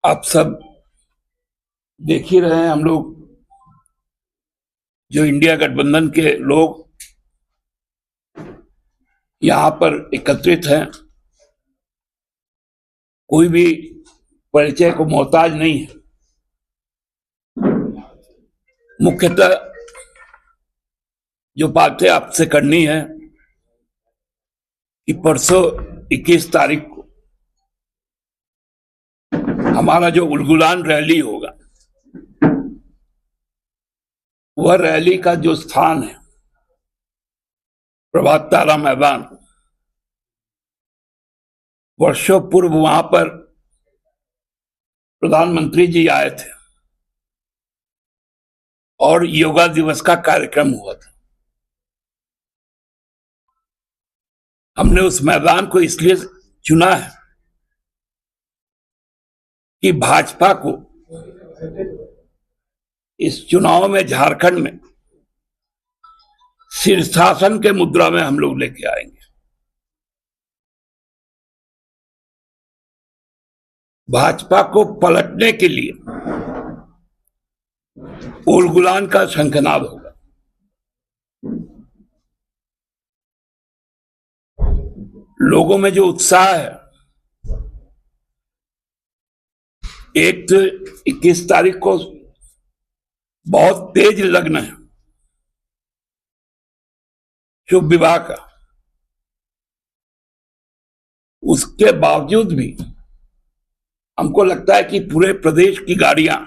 आप सब देख ही रहे हैं, हम लोग जो इंडिया गठबंधन के लोग यहां पर एकत्रित हैं, कोई भी परिचय को मोहताज नहीं है। मुख्यतः जो बातें आपसे करनी है कि परसों 21 तारीख को हमारा जो उलगुलान रैली होगा, वह रैली का जो स्थान है प्रभात तारा मैदान, वर्षों पूर्व वहां पर प्रधानमंत्री जी आए थे और योगा दिवस का कार्यक्रम हुआ था। हमने उस मैदान को इसलिए चुना है कि भाजपा को इस चुनाव में झारखंड में शीर्षासन के मुद्रा में हम लोग लेके आएंगे। भाजपा को पलटने के लिए उलगुलान का शंखनाद होगा। लोगों में जो उत्साह है, एक तो 21 तारीख को बहुत तेज लग्न है शुभ विवाह का, उसके बावजूद भी हमको लगता है कि पूरे प्रदेश की गाड़ियां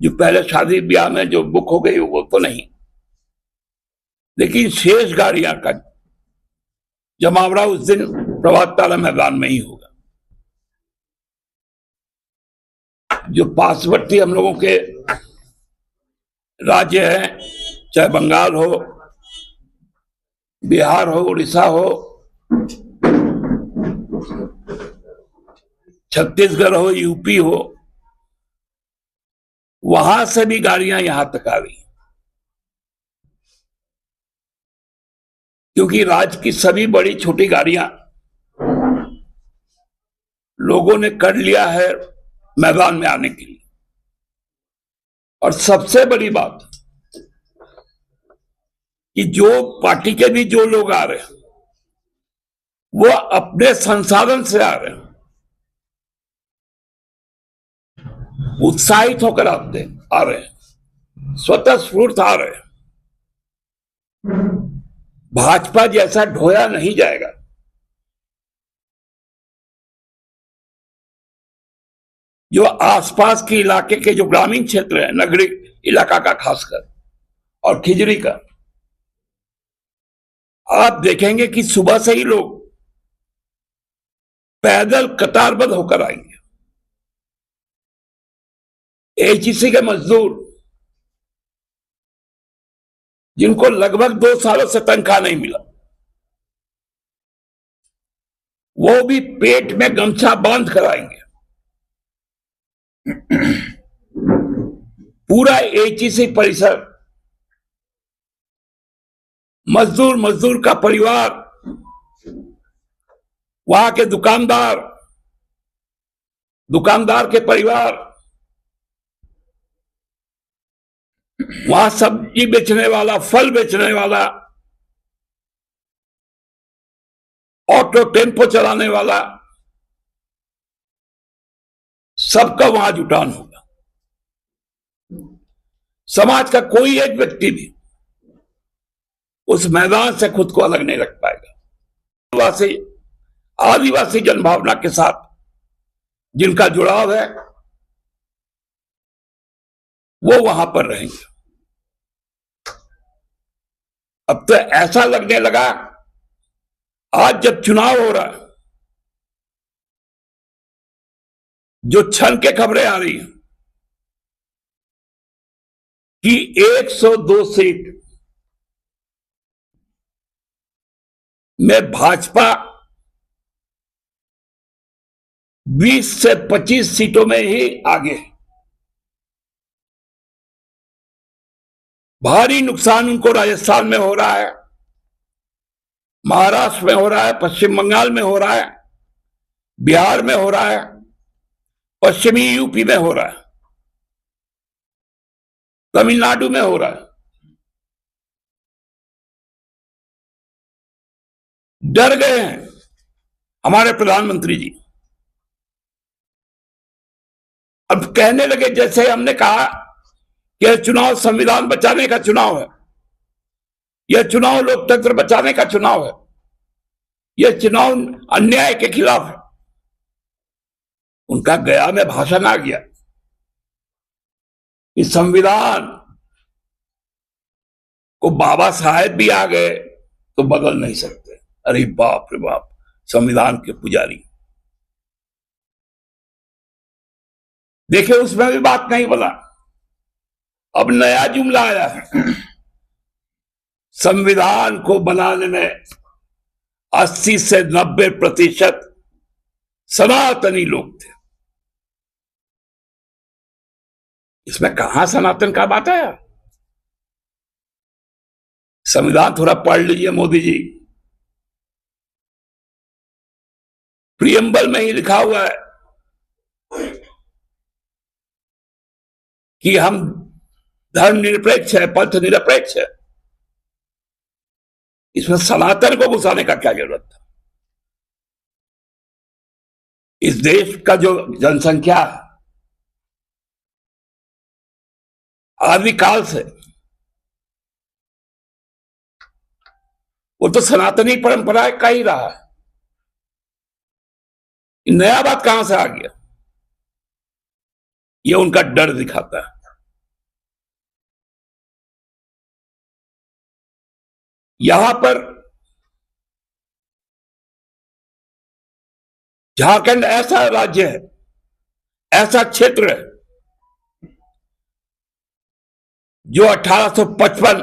जो पहले शादी ब्याह में जो बुक हो गई वो तो नहीं, लेकिन शेष गाड़ियां का जमावड़ा उस दिन प्रभात तारा मैदान में ही होगा। जो पार्श्ववर्ती हम लोगों के राज्य हैं, चाहे बंगाल हो, बिहार हो, उड़ीसा हो, छत्तीसगढ़ हो, यूपी हो, वहां से भी गाड़ियां यहां तक आ रही, क्योंकि राज्य की सभी बड़ी छोटी गाड़ियां लोगों ने कर लिया है मैदान में आने के लिए। और सबसे बड़ी बात कि जो पार्टी के भी जो लोग आ रहे हैं वो अपने संसाधन से आ रहे हैं, उत्साहित होकर आ रहे हैं, स्वतः स्फूर्त आ रहे हैं। भाजपा जैसा ढोया नहीं जाएगा। जो आसपास के इलाके के जो ग्रामीण क्षेत्र है, नगरीय इलाका का खासकर, और खिजड़ी का, आप देखेंगे कि सुबह से ही लोग पैदल कतारबद्ध होकर आएंगे। एचईसी के मजदूर जिनको लगभग 2 सालों से तनख्वाह नहीं मिला, वो भी पेट में गमछा बांध कर आएंगे। पूरा एचईसी परिसर, मजदूर का परिवार, वहां के दुकानदार के परिवार, वहां सब्जी बेचने वाला, फल बेचने वाला, ऑटो टेम्पो चलाने वाला, सबका वहां जुटान होगा। समाज का कोई एक व्यक्ति भी उस मैदान से खुद को अलग नहीं रख पाएगा। आदिवासी जनभावना के साथ जिनका जुड़ाव है वो वहां पर रहेंगे। अब तो ऐसा लगने लगा, आज जब चुनाव हो रहा है, जो छन के खबरें आ रही हैं कि 102 सीट में भाजपा 20 से 25 सीटों में ही आगे है। भारी नुकसान उनको राजस्थान में हो रहा है, महाराष्ट्र में हो रहा है, पश्चिम बंगाल में हो रहा है, बिहार में हो रहा है, पश्चिमी यूपी में हो रहा है, तमिलनाडु में हो रहा है। डर गए हैं हमारे प्रधानमंत्री जी। अब कहने लगे, जैसे हमने कहा कि यह चुनाव संविधान बचाने का चुनाव है, यह चुनाव लोकतंत्र बचाने का चुनाव है, यह चुनाव अन्याय के खिलाफ है। उनका गया में भाषण आ गया कि संविधान को बाबा साहेब भी आ गए तो बदल नहीं सकते। अरे बाप रे बाप, संविधान के पुजारी। देखिए, उसमें भी बात नहीं बना। अब नया जुमला आया है, संविधान को बनाने में 80 से 90% सनातनी लोग थे। इसमें कहां सनातन का बात है? संविधान थोड़ा पढ़ लीजिए मोदी जी। प्रियम्बल में ही लिखा हुआ है कि हम धर्मनिरपेक्ष है, पंथ निरपेक्ष है। इसमें सनातन को घुसाने का क्या जरूरत था? इस देश का जो जनसंख्या है, आदिकाल से वो तो सनातनी परंपरा का ही रहा है। नया बात कहां से आ गया? ये उनका डर दिखाता है। यहां पर झारखंड ऐसा राज्य है, ऐसा क्षेत्र है जो 1855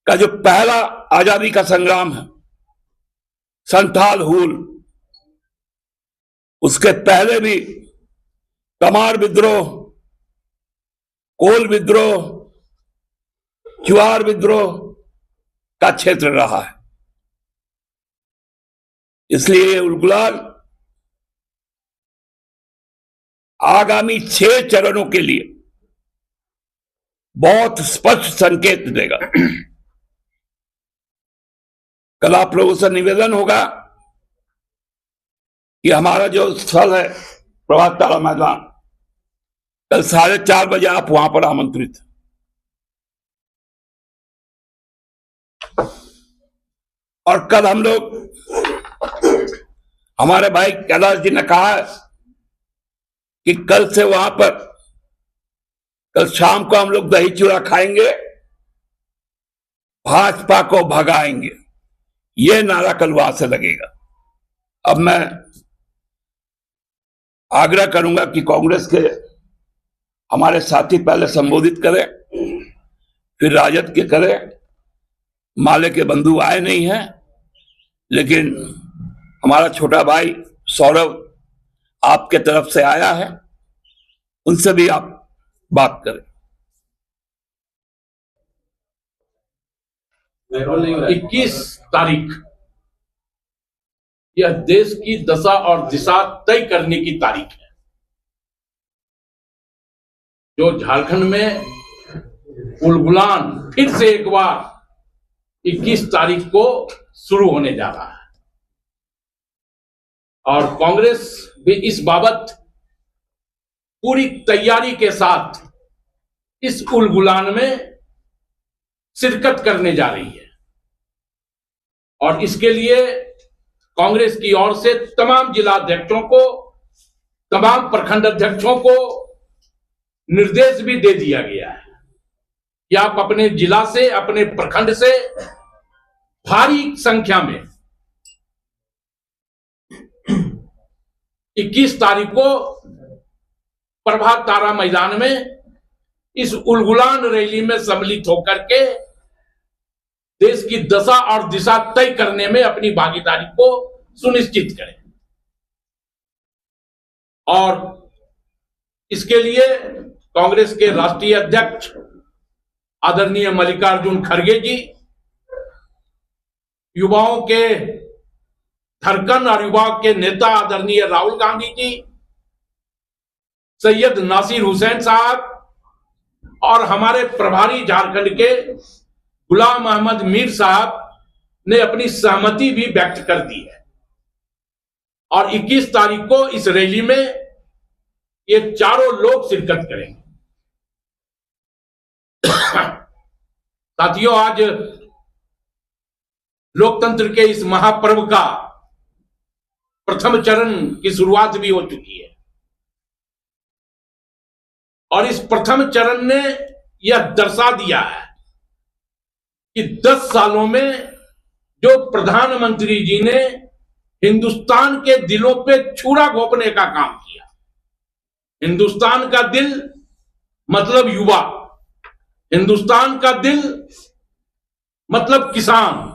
का जो पहला आजादी का संग्राम है, संथाल हुल, उसके पहले भी कमार विद्रोह, कोल विद्रोह, चुआर विद्रोह का क्षेत्र रहा है। इसलिए उलगुलान आगामी 6 चरणों के लिए बहुत स्पष्ट संकेत देगा। कल आप लोगों से निवेदन होगा कि हमारा जो स्थल है प्रभात तारा मैदान, कल 4:30 बजे आप वहां पर आमंत्रित। और कल हम लोग, हमारे भाई कैलाश जी ने कहा कि कल से वहां पर, कल शाम को हम लोग दही चूड़ा खाएंगे, भाजपा को भगाएंगे। ये नारा कल वहां से लगेगा। अब मैं आग्रह करूंगा कि कांग्रेस के हमारे साथी पहले संबोधित करें, फिर राजद के करें। माले के बंधु आए नहीं हैं, लेकिन हमारा छोटा भाई सौरभ आपके तरफ से आया है, उनसे भी आप बात करें। 21 तारीख यह देश की दशा और दिशा तय करने की तारीख है। जो झारखंड में उलगुलान फिर से एक बार 21 तारीख को शुरू होने जा रहा है, और कांग्रेस भी इस बाबत पूरी तैयारी के साथ इस उलगुलान में शिरकत करने जा रही है। और इसके लिए कांग्रेस की ओर से तमाम जिला अध्यक्षों को, तमाम प्रखंड अध्यक्षों को निर्देश भी दे दिया गया है कि आप अपने जिला से, अपने प्रखंड से भारी संख्या में 21 तारीख को प्रभात तारा मैदान में इस उलगुलान रैली में सम्मिलित होकर के देश की दशा और दिशा तय करने में अपनी भागीदारी को सुनिश्चित करें। और इसके लिए कांग्रेस के राष्ट्रीय अध्यक्ष आदरणीय मल्लिकार्जुन खड़गे जी, युवाओं के धड़कन और युवाओं के नेता आदरणीय राहुल गांधी जी, सैयद नासिर हुसैन साहब और हमारे प्रभारी झारखंड के गुलाम अहमद मीर साहब ने अपनी सहमति भी व्यक्त कर दी है। और 21 तारीख को इस रैली में ये चारों लोग शिरकत करेंगे। साथियों, आज लोकतंत्र के इस महापर्व का प्रथम चरण की शुरुआत भी हो चुकी है और इस प्रथम चरण ने यह दर्शा दिया है कि 10 सालों में जो प्रधानमंत्री जी ने हिंदुस्तान के दिलों पे छुरा घोंपने का काम किया। हिंदुस्तान का दिल मतलब युवा, हिंदुस्तान का दिल मतलब किसान,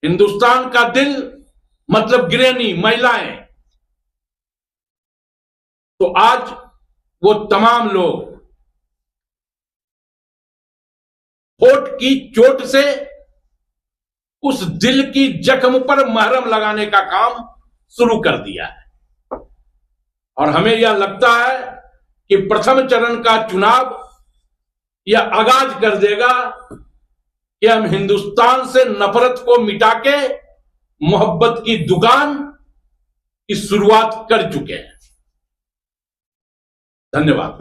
हिंदुस्तान का दिल मतलब गृहिणी महिलाएं। तो आज वो तमाम लोग होठ की चोट से उस दिल की जख्म पर मरहम लगाने का काम शुरू कर दिया है और हमें यह लगता है कि प्रथम चरण का चुनाव यह आगाज कर देगा कि हम हिंदुस्तान से नफरत को मिटा के मोहब्बत की दुकान की शुरुआत कर चुके हैं। धन्यवाद।